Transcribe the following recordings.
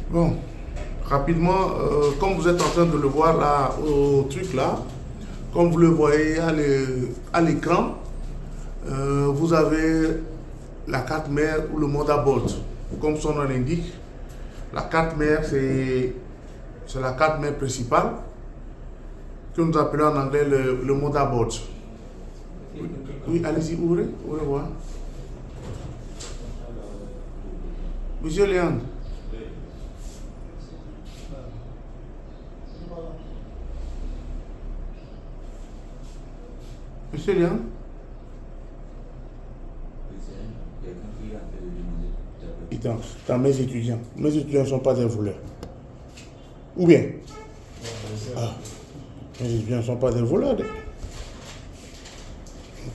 Bon, rapidement, comme vous êtes en train de le voir là, au truc là, comme vous le voyez à l'écran, vous avez la carte mère ou le motherboard. Comme son nom l'indique, la carte mère, c'est la carte mère principale que nous appelons en anglais le motherboard. Oui, allez-y, ouvrez voir. Monsieur Léandre. Monsieur Léandre. Dans mes étudiants ne sont pas des voleurs. Ou bien mes étudiants ne sont pas des voleurs.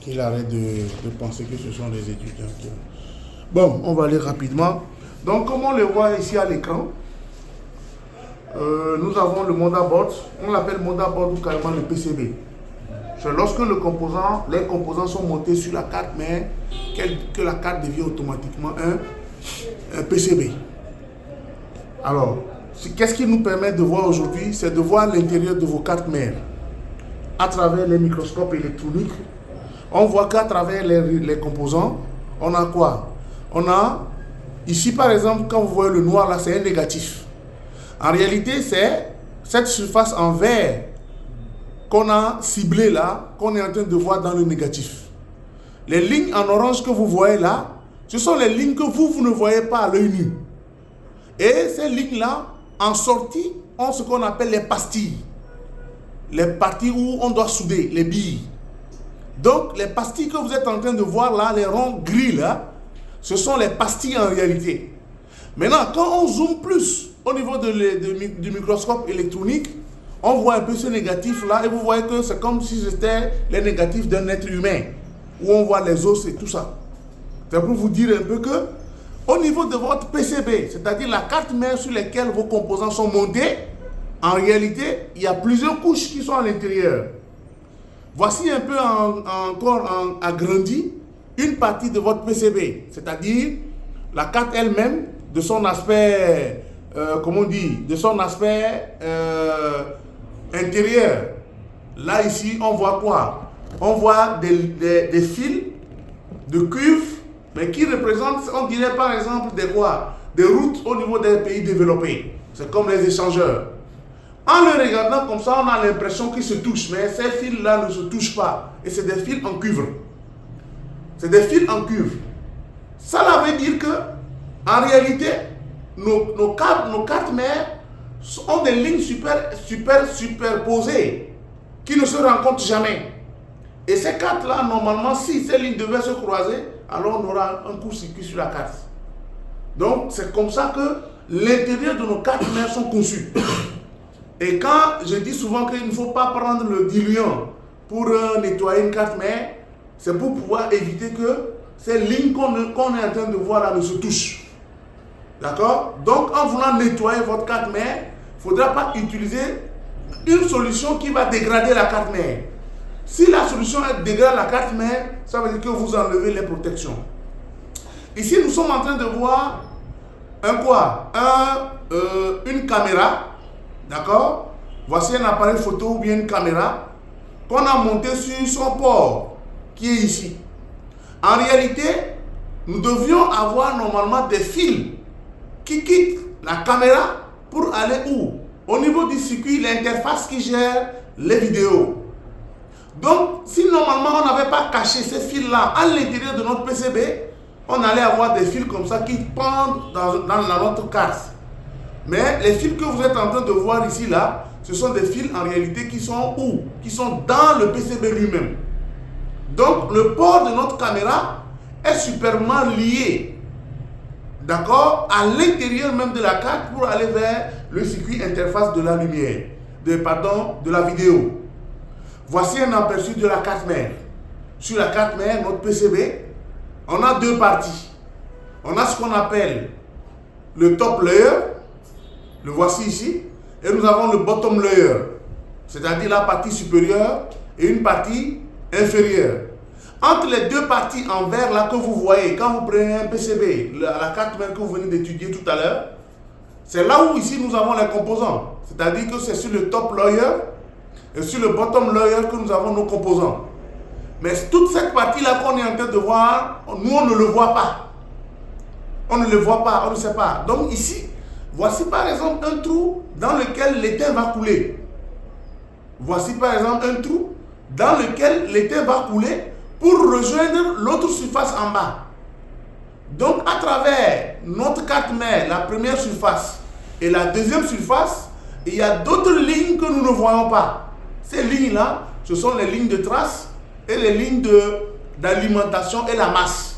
Qu'il arrête de penser que ce sont des étudiants. Bon, on va aller rapidement. Donc, comme on le voit ici à l'écran, nous avons le motherboard. On l'appelle motherboard ou carrément le PCB. C'est lorsque les composants sont montés sur la carte mère que la carte devient automatiquement un PCB. Alors, qu'est-ce qui nous permet de voir aujourd'hui? C'est de voir l'intérieur de vos cartes mères à travers les microscopes électroniques. On voit qu'à travers les composants, on a quoi? On a, ici par exemple, quand vous voyez le noir là, c'est un négatif. En réalité, c'est cette surface en vert qu'on a ciblée là, qu'on est en train de voir dans le négatif. Les lignes en orange que vous voyez là, ce sont les lignes que vous ne voyez pas à l'œil nu. Et ces lignes-là, en sortie, ont ce qu'on appelle les pastilles. Les parties où on doit souder, les billes. Donc, les pastilles que vous êtes en train de voir là, les ronds gris là, ce sont les pastilles en réalité. Maintenant, quand on zoome plus au niveau du microscope électronique, on voit un peu ce négatif là et vous voyez que c'est comme si c'était les négatifs d'un être humain, où on voit les os et tout ça. C'est pour vous dire un peu que, au niveau de votre PCB, c'est-à-dire la carte mère sur laquelle vos composants sont montés, en réalité, il y a plusieurs couches qui sont à l'intérieur. Voici un peu encore agrandi une partie de votre PCB, c'est-à-dire la carte elle-même de son aspect, de son aspect intérieur. Là ici, on voit quoi? On voit des fils de cuivre, mais qui représentent, on dirait par exemple des routes au niveau des pays développés. C'est comme les échangeurs. En le regardant comme ça, on a l'impression qu'ils se touchent, mais ces fils-là ne se touchent pas. Et c'est des fils en cuivre. C'est des fils en cuivre. Ça veut dire que, en réalité, nos cartes mères ont des lignes superposées qui ne se rencontrent jamais. Et ces cartes-là, normalement, si ces lignes devaient se croiser, alors on aura un court-circuit sur la carte. Donc, c'est comme ça que l'intérieur de nos cartes mères sont conçus. Et quand je dis souvent qu'il ne faut pas prendre le diluant pour nettoyer une carte mère, c'est pour pouvoir éviter que ces lignes qu'on est en train de voir là ne se touchent. D'accord? Donc, en voulant nettoyer votre carte mère, il ne faudra pas utiliser une solution qui va dégrader la carte mère. Si la solution dégrade la carte mère, ça veut dire que vous enlevez les protections. Ici, nous sommes en train de voir une caméra. D'accord? Voici un appareil photo ou bien une caméra qu'on a monté sur son port qui est ici. En réalité, nous devions avoir normalement des fils qui quittent la caméra pour aller où? Au niveau du circuit, l'interface qui gère les vidéos. Donc, si normalement on n'avait pas caché ces fils-là à l'intérieur de notre PCB, on allait avoir des fils comme ça qui pendent dans notre carte. Mais les fils que vous êtes en train de voir ici, là, ce sont des fils en réalité qui sont où? Qui sont dans le PCB lui-même. Donc, le port de notre caméra est superment lié, d'accord, à l'intérieur même de la carte pour aller vers le circuit interface de la lumière, de la vidéo. Voici un aperçu de la carte mère. Sur la carte mère, notre PCB, on a deux parties. On a ce qu'on appelle le top layer, le voici ici, et nous avons le bottom layer, c'est-à-dire la partie supérieure et une partie inférieure. Entre les deux parties en vert là que vous voyez, quand vous prenez un PCB, la carte mère que vous venez d'étudier tout à l'heure, C'est là où ici nous avons les composants. C'est-à-dire que c'est sur le top layer et sur le bottom layer que nous avons nos composants. Mais toute cette partie-là qu'on est en train de voir, nous on ne le voit pas. On ne le voit pas, on ne sait pas. Donc ici, voici par exemple un trou dans lequel l'étain va couler. Voici par exemple un trou dans lequel l'étain va couler pour rejoindre l'autre surface en bas. Donc à travers notre carte mère, la première surface et la deuxième surface, il y a d'autres lignes que nous ne voyons pas. Ces lignes-là, ce sont les lignes de trace et les lignes d'alimentation et la masse.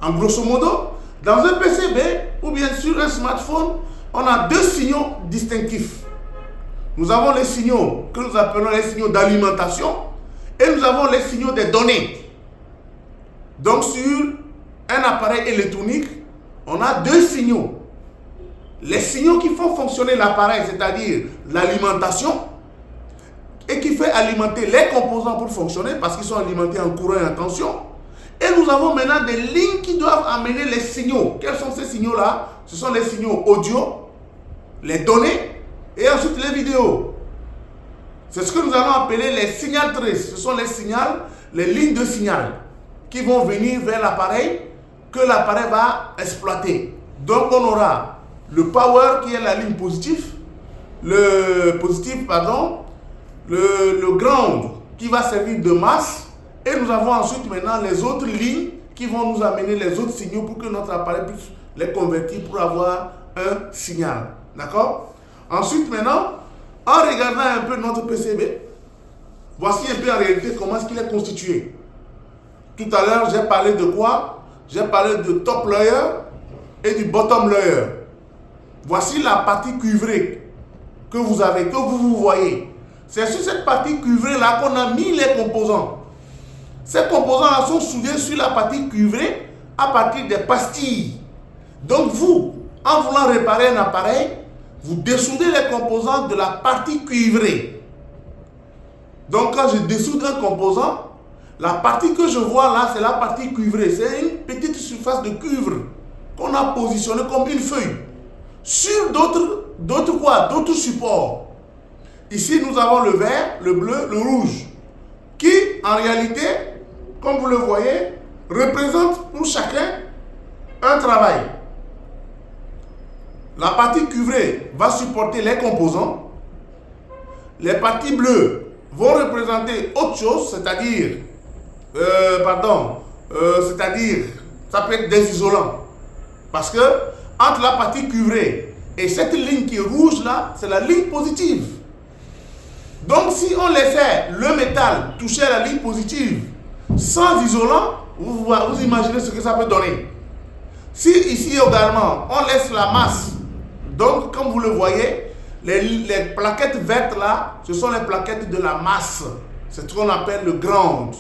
En grosso modo, dans un PCB ou bien sur un smartphone, on a deux signaux distinctifs. Nous avons les signaux que nous appelons les signaux d'alimentation et nous avons les signaux des données. Donc sur un appareil électronique, on a deux signaux. Les signaux qui font fonctionner l'appareil, c'est-à-dire l'alimentation, et qui fait alimenter les composants pour fonctionner parce qu'ils sont alimentés en courant et en tension. Et nous avons maintenant des lignes qui doivent amener les signaux. Quels sont ces signaux-là? Ce sont les signaux audio, les données et ensuite les vidéos. C'est ce que nous allons appeler les signaltrices. Ce sont les lignes de signal qui vont venir vers l'appareil que l'appareil va exploiter. Donc on aura le power qui est la ligne positive, le ground qui va servir de masse, et nous avons ensuite maintenant les autres lignes qui vont nous amener les autres signaux pour que notre appareil puisse les convertir pour avoir un signal. D'accord? Ensuite maintenant, en regardant un peu notre PCB, voici un peu en réalité comment est-ce qu'il est constitué. Tout à l'heure, j'ai parlé de quoi? J'ai parlé de top layer et du bottom layer. Voici la partie cuivrée que vous avez, que vous voyez. C'est sur cette partie cuivrée-là qu'on a mis les composants. Ces composants-là sont soudés sur la partie cuivrée à partir des pastilles. Donc vous, en voulant réparer un appareil, vous dessoudez les composants de la partie cuivrée. Donc quand je dessoude un composant, la partie que je vois là, c'est la partie cuivrée. C'est une petite surface de cuivre qu'on a positionnée comme une feuille sur d'autres supports. Ici, nous avons le vert, le bleu, le rouge, qui, en réalité, comme vous le voyez, représente pour chacun un travail. La partie cuivrée va supporter les composants. Les parties bleues vont représenter autre chose, c'est-à-dire, ça peut être des isolants. Parce que, entre la partie cuivrée et cette ligne qui est rouge là, c'est la ligne positive. Donc si on laissait le métal toucher à la ligne positive sans isolant, vous imaginez ce que ça peut donner. Si ici également on laisse la masse, donc comme vous le voyez, les plaquettes vertes là, ce sont les plaquettes de la masse. C'est ce qu'on appelle le ground.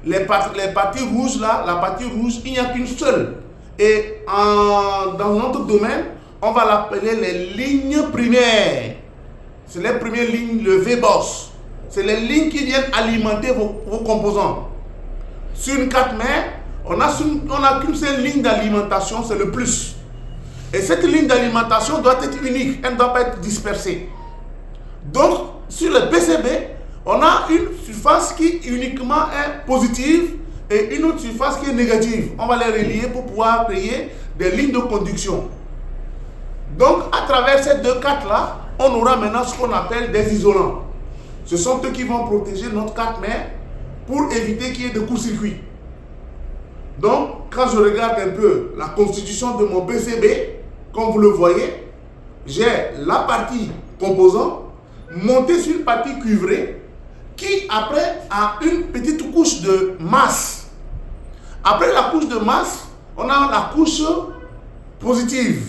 Les parties rouges là, la partie rouge, il n'y a qu'une seule. Et dans notre domaine, on va l'appeler les lignes primaires. C'est les premières lignes, le V-boss. C'est les lignes qui viennent alimenter vos composants. Sur une carte mère, on n'a qu'une seule ligne d'alimentation, c'est le plus. Et cette ligne d'alimentation doit être unique, elle ne doit pas être dispersée. Donc, sur le PCB, on a une surface qui uniquement est positive et une autre surface qui est négative. On va les relier pour pouvoir créer des lignes de conduction. Donc, à travers ces deux cartes-là, on aura maintenant ce qu'on appelle des isolants. Ce sont eux qui vont protéger notre carte mère pour éviter qu'il y ait de court-circuit. Donc, quand je regarde un peu la constitution de mon PCB, comme vous le voyez, j'ai la partie composant montée sur une partie cuivrée qui après a une petite couche de masse. Après la couche de masse, on a la couche positive.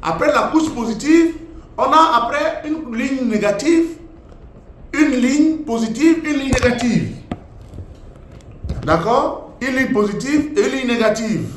Après la couche positive, on a après une ligne négative, une ligne positive, une ligne négative. D'accord? Une ligne positive et une ligne négative.